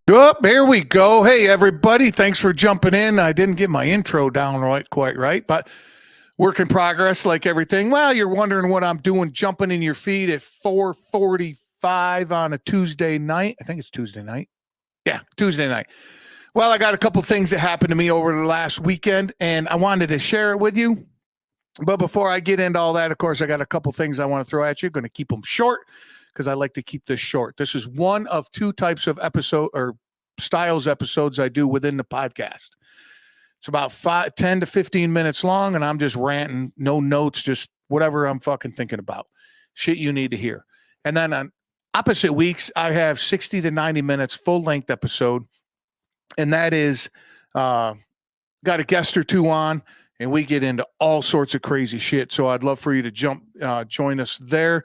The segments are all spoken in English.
Oh, here we go. Hey, everybody. Thanks for jumping in. I didn't get my intro down quite right, but work in progress like everything. Well, you're wondering what I'm doing jumping in your feed at 4:45 on a Tuesday night. I think it's Tuesday night. Yeah, Tuesday night. Well, I got a couple things that happened to me over the last weekend, and I wanted to share it with you. But before I get into all that, of course, I got a couple things I want to throw at you. Going to keep them short because I like to keep this short. This is one of two types of episode or styles episodes I do within the podcast. It's about 10 to 15 minutes long, and I'm just ranting, no notes, just whatever I'm fucking thinking about. Shit you need to hear. And then on opposite weeks, I have 60 to 90 minutes full length episode, and that is got a guest or two on, and we get into all sorts of crazy shit. So I'd love for you to join us there.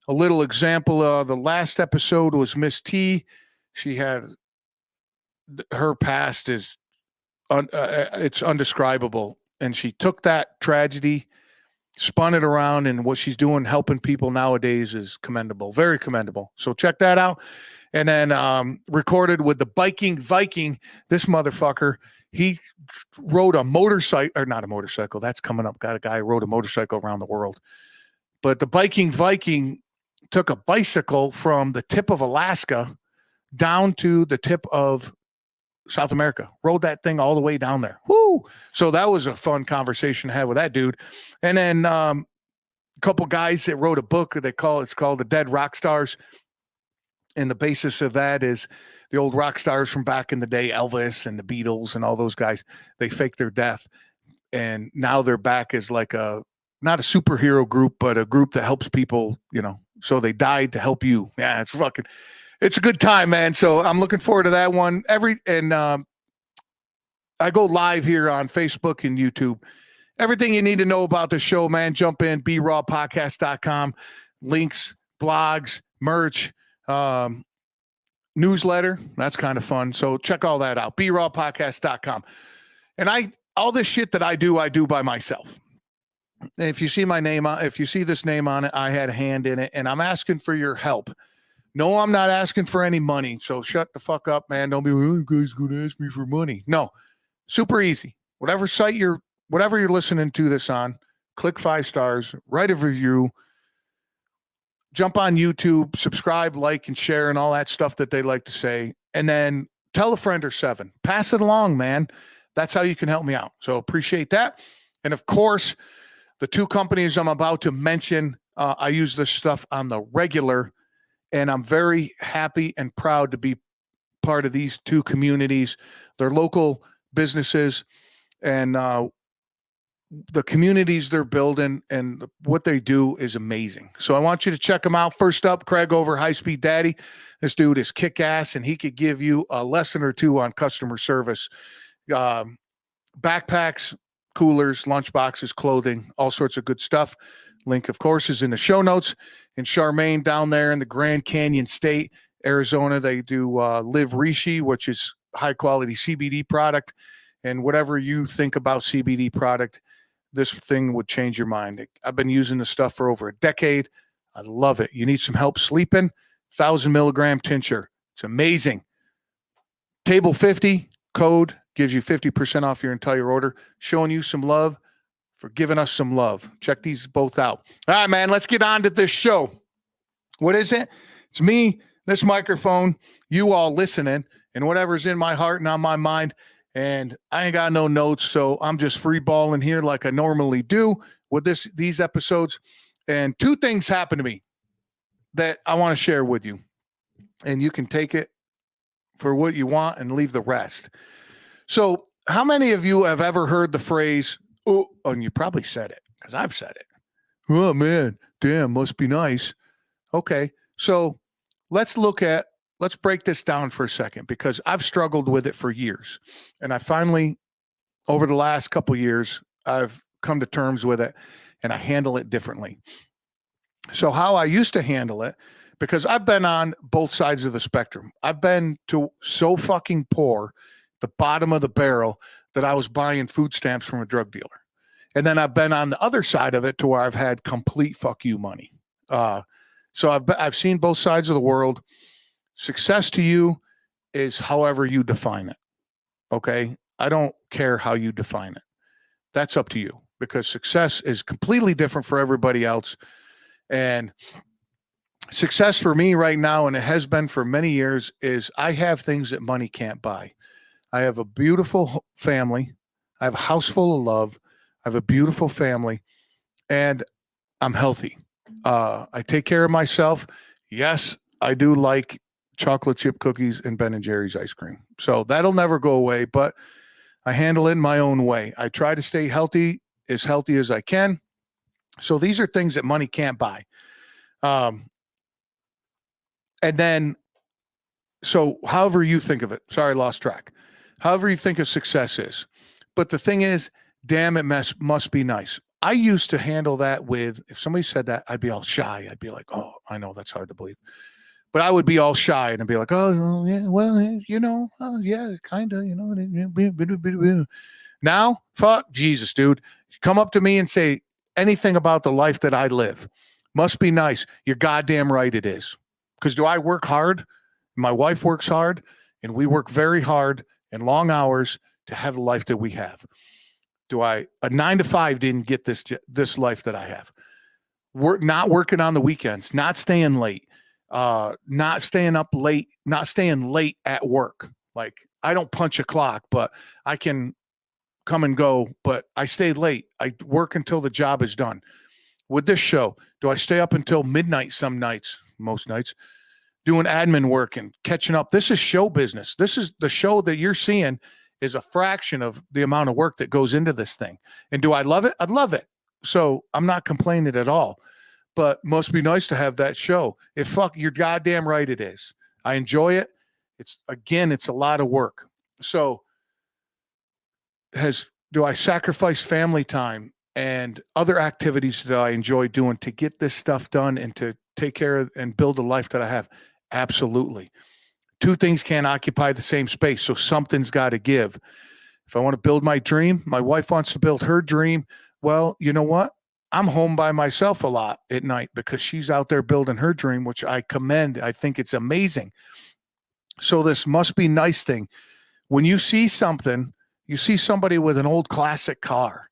A little example, the last episode was Miss T. She had her past is it's undescribable, and she took that tragedy, spun it around, and what she's doing helping people nowadays is commendable, very commendable. So check that out. And then recorded with the biking Viking. This motherfucker, he rode a motorcycle, or not a motorcycle, that's coming up. Got a guy who rode a motorcycle around the world. But the biking Viking took a bicycle from the tip of Alaska down to the tip of South America, rode that thing all the way down there. Woo! So that was a fun conversation to have with that dude. And then a couple guys that wrote a book. It's called The Dead Rock Stars. And the basis of that is the old rock stars from back in the day, Elvis and the Beatles and all those guys. They faked their death, and now they're back as like not a superhero group, but a group that helps people. So they died to help you. Yeah, it's a good time, man. So I'm looking forward to that one. I go live here on Facebook and YouTube. Everything you need to know about the show, man, jump in, brawpodcast.com. Links, blogs, merch, newsletter. That's kind of fun. So check all that out, brawpodcast.com. And all this shit that I do by myself. And if you see this name on it, I had a hand in it, and I'm asking for your help. No, I'm not asking for any money. So shut the fuck up, man. Don't be, you guys going to ask me for money. No, super easy. Whatever you're listening to this on, click 5 stars, write a review, jump on YouTube, subscribe, like, and share, and all that stuff that they like to say. And then tell a friend or 7. Pass it along, man. That's how you can help me out. So appreciate that. And of course, the 2 companies I'm about to mention, I use this stuff on the regular, and I'm very happy and proud to be part of these 2 communities. They're local businesses, and the communities they're building and what they do is amazing. So I want you to check them out. First up, Craig over High Speed Daddy. This dude is kick-ass, and he could give you a lesson or 2 on customer service. Backpacks, coolers, lunchboxes, clothing, all sorts of good stuff. Link, of course, is in the show notes. In Charmaine, down there in the Grand Canyon State, Arizona, they do Live Rishi, which is high-quality CBD product. And whatever you think about CBD product, this thing would change your mind. I've been using this stuff for over a decade. I love it. You need some help sleeping? 1,000 milligram tincture. It's amazing. Table 50 code gives you 50% off your entire order. Showing you some love for giving us some love. Check these both out. All right, man, let's get on to this show. What is it? It's me, this microphone, you all listening, and whatever's in my heart and on my mind. And I ain't got no notes, so I'm just free balling here like I normally do with these episodes. And 2 things happened to me that I want to share with you. And you can take it for what you want and leave the rest. So how many of you have ever heard the phrase, oh, and you probably said it, because I've said it. Oh, man, damn, must be nice. Okay, so let's break this down for a second, because I've struggled with it for years. And I finally, over the last couple of years, I've come to terms with it, and I handle it differently. So how I used to handle it, because I've been on both sides of the spectrum. I've been to so fucking poor, the bottom of the barrel, that I was buying food stamps from a drug dealer. And then I've been on the other side of it to where I've had complete fuck you money. So I've seen both sides of the world. Success to you. is however you define it. Okay. I don't care how you define it. That's up to you because success is completely different for everybody else. And success for me right now, and it has been for many years, is I have things that money can't buy. I have a beautiful family. I have a house full of love. I have a beautiful family, and I'm healthy. I take care of myself. Yes, I do like chocolate chip cookies and Ben and Jerry's ice cream. So that'll never go away, but I handle it in my own way. I try to stay healthy as I can. So these are things that money can't buy. Um, and then, so however you think of it, sorry, I lost track. However you think of success is. But the thing is, damn, it must be nice. I used to handle that with, if somebody said that, I'd be all shy. I'd be like, oh, I know that's hard to believe. But I would be all shy and I'd be like, oh, yeah, well, yeah, kind of, Now, fuck Jesus, dude. Come up to me and say anything about the life that I live. Must be nice. You're goddamn right it is. Because do I work hard? My wife works hard, and we work very hard and long hours to have the life that we have. A 9 to 5 didn't get this life that I have. Not working on the weekends, not staying late, not staying up late, not staying late at work. Like I don't punch a clock, but I can come and go, but I stay late. I work until the job is done. With this show, do I stay up until midnight some nights, most nights, doing admin work and catching up? This is show business. This is the show that you're seeing is a fraction of the amount of work that goes into this thing. And do I love it? I love it. So I'm not complaining at all, but must be nice to have that show. You're goddamn right it is. I enjoy it. It's a lot of work. So do I sacrifice family time and other activities that I enjoy doing to get this stuff done and to take care of and build the life that I have? Absolutely. Two things can't occupy the same space, so something's got to give. If I want to build my dream, my wife wants to build her dream. Well, you know what? I'm home by myself a lot at night because she's out there building her dream, which I commend. I think it's amazing. So this must be nice thing. When you see something, you see somebody with an old classic car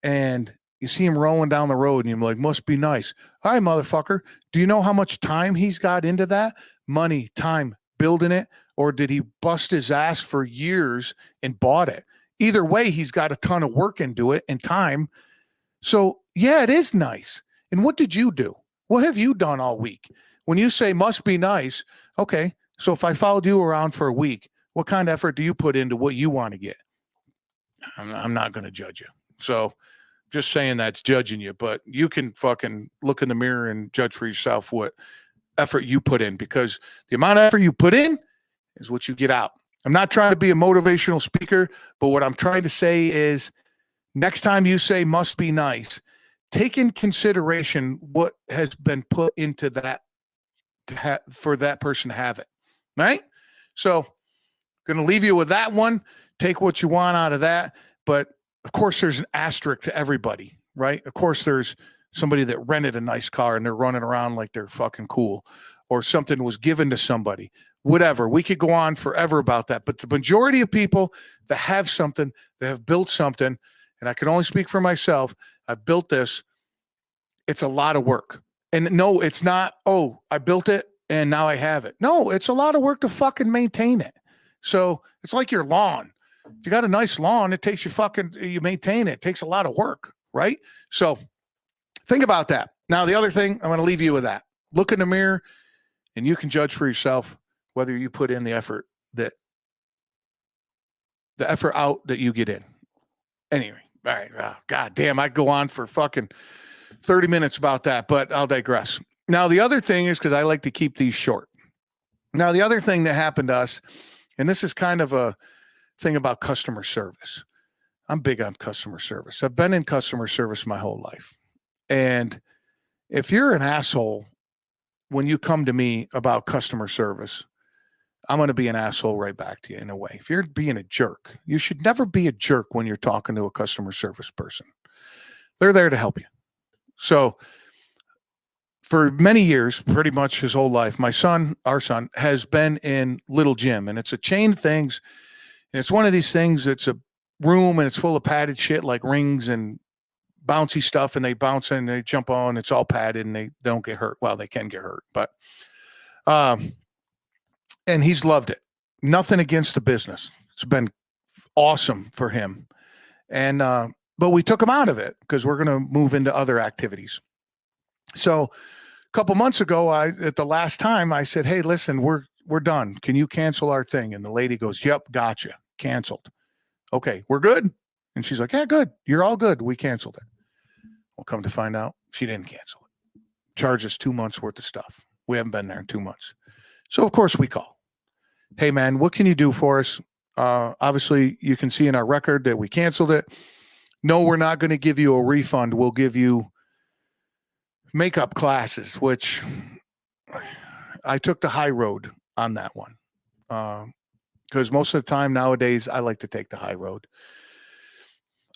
and you see him rolling down the road and you're like, must be nice. All right, motherfucker. Do you know how much time he's got into that? Money, time, building it, or did he bust his ass for years and bought it? Either way, he's got a ton of work into it and time. So yeah, it is nice. And what did you do? What have you done all week? When you say must be nice, okay, so if I followed you around for a week, what kind of effort do you put into what you want to get? I'm not going to judge you. So just saying that's judging you, but you can fucking look in the mirror and judge for yourself what effort you put in, because the amount of effort you put in is what you get out. I'm not trying to be a motivational speaker, but what I'm trying to say is next time you say must be nice, take in consideration what has been put into that for that person to have it. Right? So going to leave you with that one. Take what you want out of that. But of course, there's an asterisk to everybody, right? Of course, there's somebody that rented a nice car and they're running around like they're fucking cool, or something was given to somebody, whatever. We could go on forever about that. But the majority of people that have something, that have built something, and I can only speak for myself, I've built this, it's a lot of work. And no, it's not, oh, I built it and now I have it. No, it's a lot of work to fucking maintain it. So it's like your lawn. If you got a nice lawn, it takes you maintain it. It takes a lot of work, right? So think about that. Now, the other thing, I'm going to leave you with that. Look in the mirror and you can judge for yourself whether you put in the effort out that you get in. Anyway, all right. God damn, I go on for fucking 30 minutes about that, but I'll digress. Now, the other thing is, because I like to keep these short. Now, the other thing that happened to us, and this is kind of a thing about customer service. I'm big on customer service. I've been in customer service my whole life. And if you're an asshole when you come to me about customer service, I'm going to be an asshole right back to you in a way. If you're being a jerk, you should never be a jerk when you're talking to a customer service person. They're there to help you. So for many years, pretty much his whole life, our son, has been in Little Gym, and it's a chain of things. And it's one of these things that's a room and it's full of padded shit like rings and bouncy stuff, and they bounce and they jump on. It's all padded and they don't get hurt. Well, they can get hurt, but um, and he's loved it. Nothing against the business. It's been awesome for him. And but we took him out of it because we're going to move into other activities. So a couple months ago, at the last time, I said, "Hey, listen, we're done. Can you cancel our thing?" And the lady goes, "Yep, gotcha, canceled." Okay, we're good. And she's like, "Yeah, good. You're all good. We canceled it." Well, come to find out, she didn't cancel it. Charge us 2 months worth of stuff. We haven't been there in 2 months. So of course we call. "Hey man, what can you do for us? Obviously, you can see in our record that we canceled it. No, we're not going to give you a refund. We'll give you makeup classes," which I took the high road on that one. Because most of the time nowadays, I like to take the high road.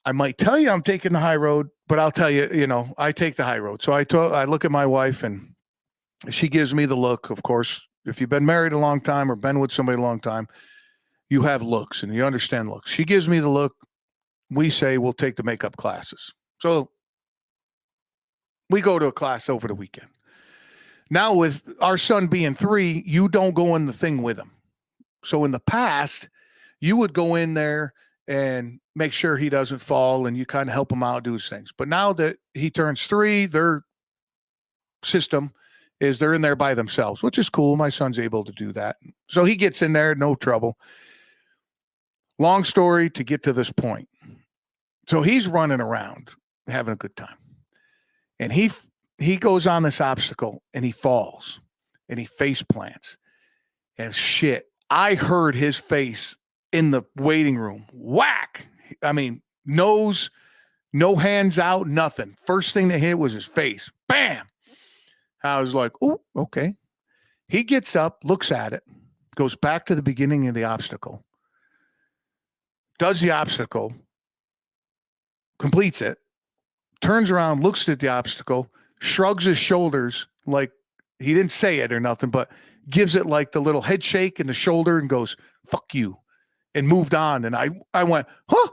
I might tell you I'm taking the high road, but I'll tell you, I take the high road. So I look at my wife and she gives me the look. Of course, if you've been married a long time or been with somebody a long time, you have looks and you understand looks. She gives me the look. We say we'll take the makeup classes. So we go to a class over the weekend. Now with our son being 3, you don't go in the thing with him. So in the past, you would go in there and make sure he doesn't fall and you kind of help him out, do his things. But now that he turns 3, their system is they're in there by themselves, which is cool. My son's able to do that. So he gets in there, no trouble. Long story to get to this point. So he's running around having a good time. And he goes on this obstacle and he falls and he face plants. And shit, I heard his face in the waiting room. Whack. I mean, nose, no hands out, nothing. First thing that hit was his face. Bam. I was like, "Oh, okay." He gets up, looks at it, goes back to the beginning of the obstacle, does the obstacle, completes it, turns around, looks at the obstacle, shrugs his shoulders like he didn't say it or nothing, but gives it like the little head shake in the shoulder and goes, "Fuck you," and moved on. And I went, "Huh?"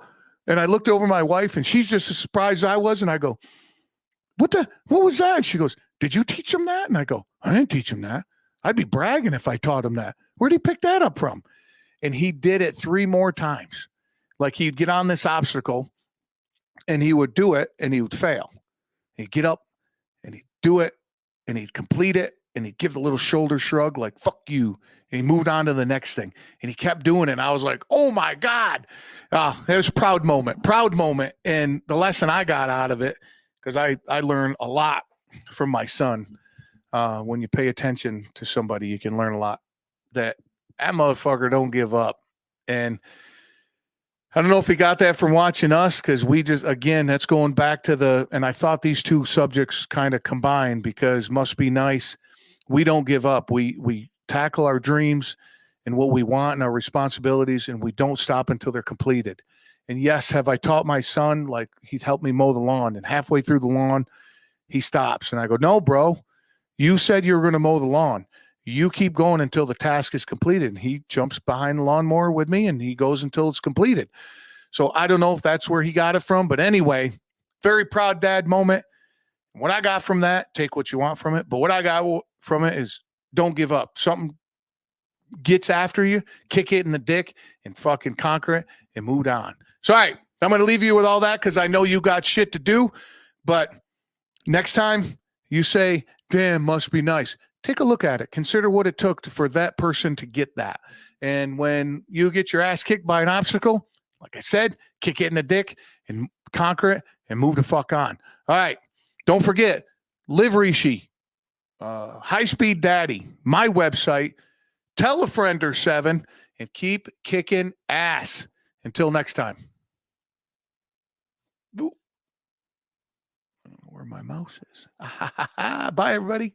And I looked over my wife and she's just as surprised as I was. And I go, what was that? And she goes, "Did you teach him that?" And I go, "I didn't teach him that. I'd be bragging if I taught him that. Where'd he pick that up from?" And he did it 3 more times. Like he'd get on this obstacle and he would do it and he would fail. He'd get up and he'd do it and he'd complete it and he'd give the little shoulder shrug like, "Fuck you." And he moved on to the next thing and he kept doing it. And I was like, "Oh my God." It was a proud moment. And the lesson I got out of it, because I learned a lot from my son. When you pay attention to somebody, you can learn a lot. That motherfucker don't give up. And I don't know if he got that from watching us, because we just, again, that's going back to and I thought these two subjects kind of combined, because must be nice. We don't give up. We tackle our dreams and what we want and our responsibilities, and we don't stop until they're completed. And yes, have I taught my son, like he's helped me mow the lawn, and halfway through the lawn, he stops. And I go, "No, bro, you said you were going to mow the lawn. You keep going until the task is completed." And he jumps behind the lawnmower with me and he goes until it's completed. So I don't know if that's where he got it from, but anyway, very proud dad moment. What I got from that, take what you want from it. But what I got from it is don't give up. Something gets after you, kick it in the dick and fucking conquer it and move on. So, all right, I'm going to leave you with all that because I know you got shit to do. But next time you say, "Damn, must be nice," take a look at it. Consider what it took for that person to get that. And when you get your ass kicked by an obstacle, like I said, kick it in the dick and conquer it and move the fuck on. All right. Don't forget, Live Rishi, High Speed Daddy, my website. Tell a friend or 7 and keep kicking ass. Until next time. Ooh. I don't know where my mouse is. Bye, everybody.